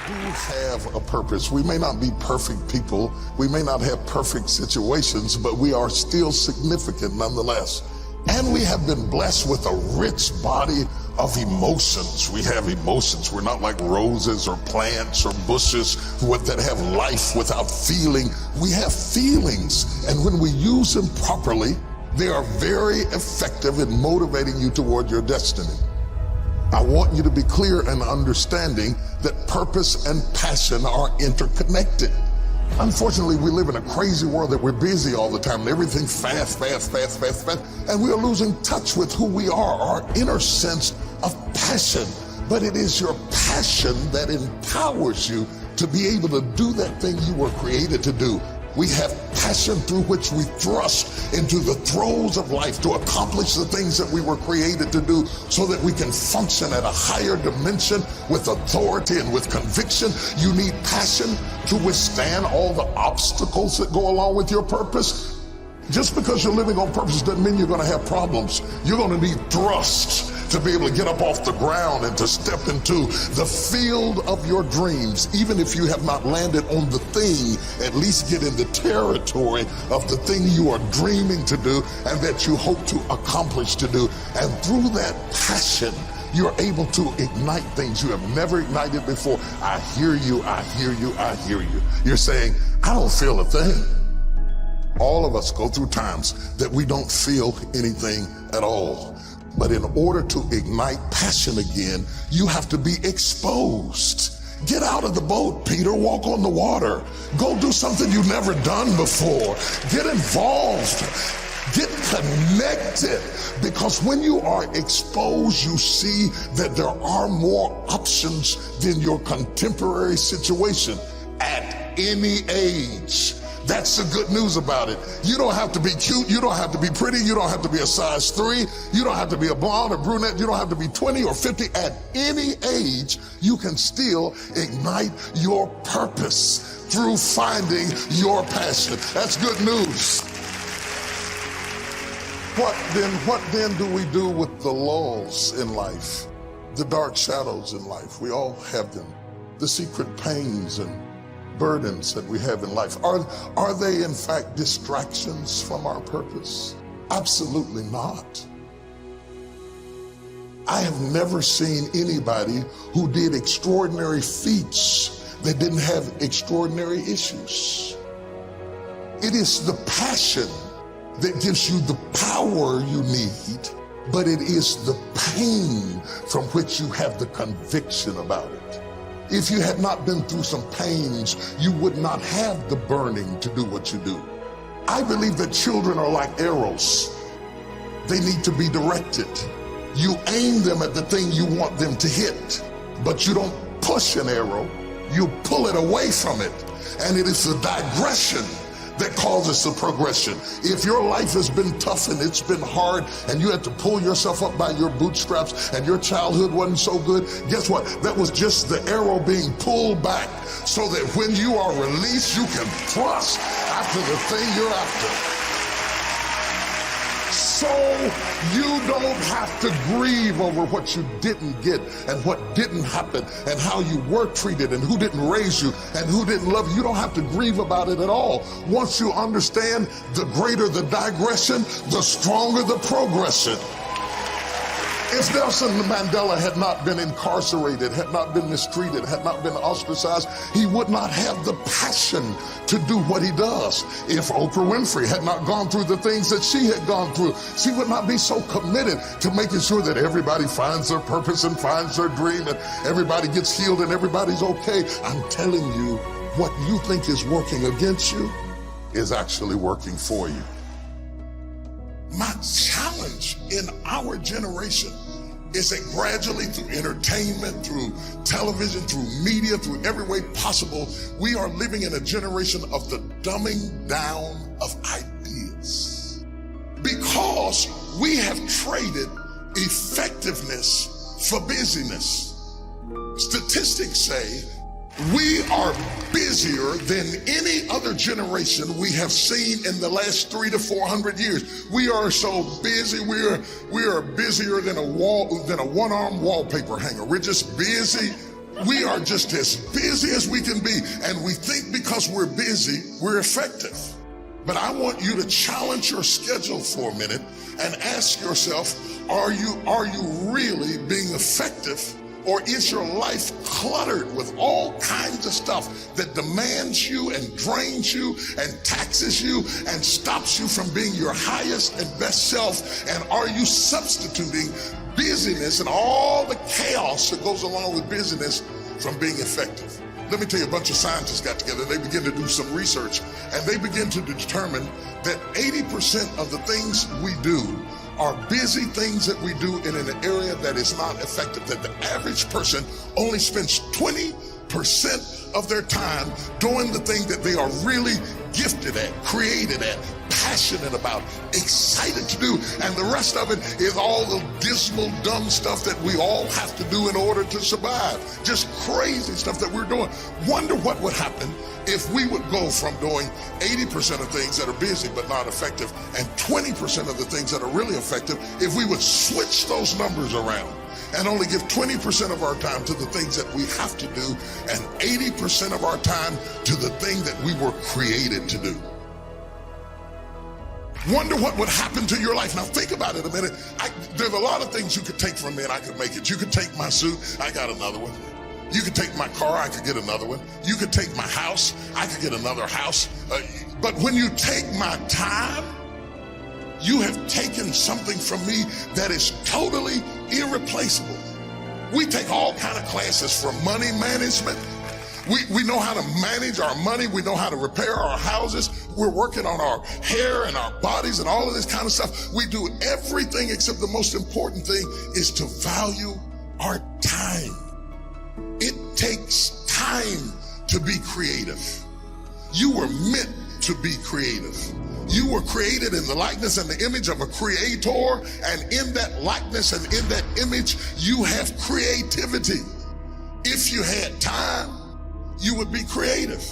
do have a purpose. We may not be perfect people. We may not have perfect situations, but we are still significant nonetheless. And we have been blessed with a rich body of emotions. We have emotions. We're not like roses or plants or bushes that have life without feeling. We have feelings, and when we use them properly, they are very effective in motivating you toward your destiny. I want you to be clear and understanding that purpose and passion are interconnected. Unfortunately, we live in a crazy world that we're busy all the time, and everything fast, and we are losing touch with who we are, our inner sense of passion. But it is your passion that empowers you to be able to do that thing you were created to do. We have passion through which we thrust into the throes of life to accomplish the things that we were created to do so that we can function at a higher dimension with authority and with conviction. You need passion to withstand all the obstacles that go along with your purpose. Just because you're living on purpose doesn't mean you're going to have problems. You're going to need thrust to be able to get up off the ground and to step into the field of your dreams. Even if you have not landed on the thing, at least get in the territory of the thing you are dreaming to do and that you hope to accomplish to do. And through that passion, you're able to ignite things you have never ignited before. I hear you, I hear you, I hear you. You're saying, I don't feel a thing. All of us go through times that we don't feel anything at all. But in order to ignite passion again, you have to be exposed. Get out of the boat, Peter. Walk on the water. Go do something you've never done before. Get involved. Get connected. Because when you are exposed, you see that there are more options than your contemporary situation at any age. That's the good news about it. You don't have to be cute. You don't have to be pretty. You don't have to be a size 3. You don't have to be a blonde or brunette. You don't have to be 20 or 50. At any age, you can still ignite your purpose through finding your passion. That's good news. What then do we do with the lulls in life? The dark shadows in life. We all have them. The secret pains and burdens that we have in life. Are they in fact distractions from our purpose? Absolutely not. I have never seen anybody who did extraordinary feats that didn't have extraordinary issues. It is the passion that gives you the power you need, but it is the pain from which you have the conviction about it. If you had not been through some pains, you would not have the burning to do what you do. I believe that children are like arrows. They need to be directed. You aim them at the thing you want them to hit, but you don't push an arrow, you pull it away from it. And it is the digression that causes the progression. If your life has been tough and it's been hard and you had to pull yourself up by your bootstraps and your childhood wasn't so good, guess what? That was just the arrow being pulled back so that when you are released, you can thrust after the thing you're after. So you don't have to grieve over what you didn't get and what didn't happen and how you were treated and who didn't raise you and who didn't love you. You don't have to grieve about it at all. Once you understand, the greater the digression, the stronger the progression. If Nelson Mandela had not been incarcerated, had not been mistreated, had not been ostracized, he would not have the passion to do what he does. If Oprah Winfrey had not gone through the things that she had gone through, she would not be so committed to making sure that everybody finds their purpose and finds their dream and everybody gets healed and everybody's okay. I'm telling you, what you think is working against you is actually working for you. My challenge in our generation is that gradually through entertainment, through television, through media, through every way possible, we are living in a generation of the dumbing down of ideas. Because we have traded effectiveness for busyness. Statistics say we are busier than any other generation we have seen in the last 300 to 400 years. We are so busy. We are busier than a one-arm wallpaper hanger. We're just busy We are just as busy as we can be, and we think because we're busy, we're effective. But I want you to challenge your schedule for a minute and ask yourself, are you really being effective? Or is your life cluttered with all kinds of stuff that demands you and drains you and taxes you and stops you from being your highest and best self? And are you substituting busyness and all the chaos that goes along with busyness from being effective? Let me tell you, a bunch of scientists got together, they began to do some research, and they begin to determine that 80% of the things we do are busy things that we do in an area that is not effective, that the average person only spends 20% of their time doing the thing that they are really gifted at, created at, passionate about, excited to do, and the rest of it is all the dismal, dumb stuff that we all have to do in order to survive. Just crazy stuff that we're doing. Wonder what would happen if we would go from doing 80% of things that are busy but not effective and 20% of the things that are really effective if we would switch those numbers around and only give 20% of our time to the things that we have to do and 80% of our time to the thing that we were created to do. Wonder what would happen to your life. Now think about it a minute. There's a lot of things you could take from me and I could make it. You could take my suit, I got another one. You could take my car, I could get another one. You could take my house, I could get another house. But when you take my time, you have taken something from me that is totally irreplaceable. We take all kind of classes from money management. We know how to manage our money. We know how to repair our houses. We're working on our hair and our bodies and all of this kind of stuff. We do everything except the most important thing is to value our time. It takes time to be creative. You were meant to be creative. You were created in the likeness and the image of a creator, and in that likeness and in that image, you have creativity. If you had time, you would be creative.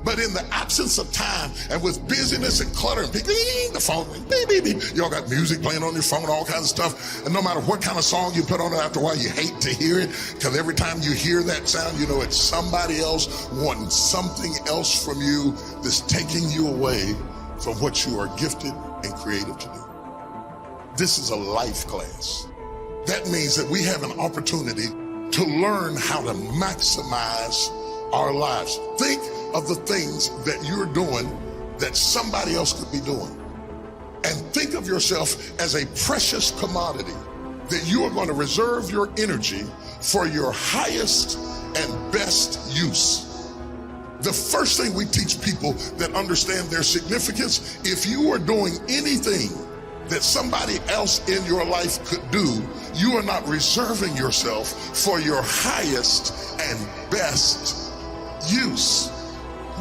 But in the absence of time and with busyness and clutter and the phone ring, beep, beep, beep. You all got music playing on your phone, all kinds of stuff. And no matter what kind of song you put on it, after a while you hate to hear it, because every time you hear that sound, you know it's somebody else wanting something else from you that's taking you away from what you are gifted and created to do. This is a life class. That means that we have an opportunity to learn how to maximize our lives. Think of the things that you're doing that somebody else could be doing. And think of yourself as a precious commodity that you are going to reserve your energy for your highest and best use. The first thing we teach people that understand their significance, if you are doing anything that somebody else in your life could do, you are not reserving yourself for your highest and best use.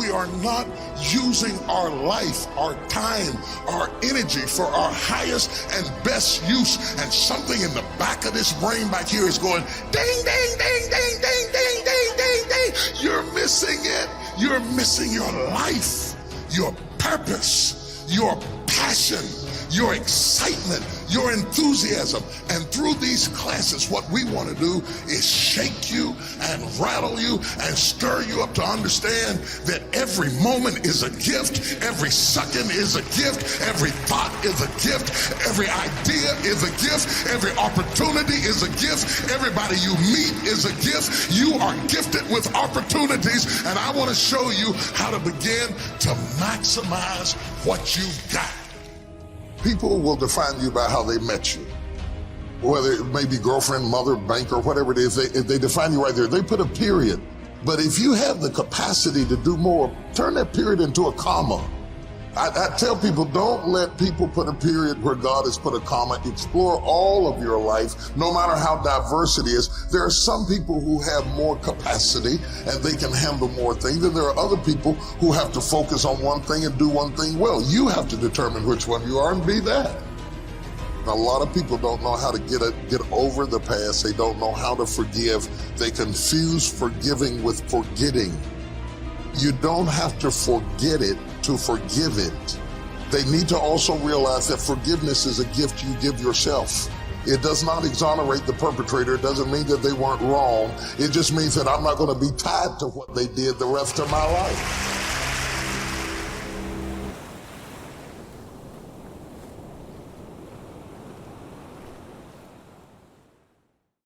We are not using our life, our time, our energy for our highest and best use. And something in the back of this brain back here is going ding, ding, ding, ding, ding, ding, ding, ding, ding. You're missing it. You're missing your life, your purpose, your passion, your excitement, your enthusiasm. And through these classes, what we want to do is shake you and rattle you and stir you up to understand that every moment is a gift, every second is a gift, every thought is a gift, every idea is a gift, every opportunity is a gift, everybody you meet is a gift. You are gifted with opportunities, and I want to show you how to begin to maximize what you've got. People will define you by how they met you. Whether it may be girlfriend, mother, banker, whatever it is, they define you right there. They put a period. But if you have the capacity to do more, turn that period into a comma. I tell people, don't let people put a period where God has put a comma. Explore all of your life, no matter how diverse it is. There are some people who have more capacity and they can handle more things, and there are other people who have to focus on one thing and do one thing well. You have to determine which one you are and be that. A lot of people don't know how to get over the past. They don't know how to forgive. They confuse forgiving with forgetting. You don't have to forget it to forgive it. They need to also realize that forgiveness is a gift you give yourself. It does not exonerate the perpetrator. It doesn't mean that they weren't wrong. It just means that I'm not going to be tied to what they did the rest of my life.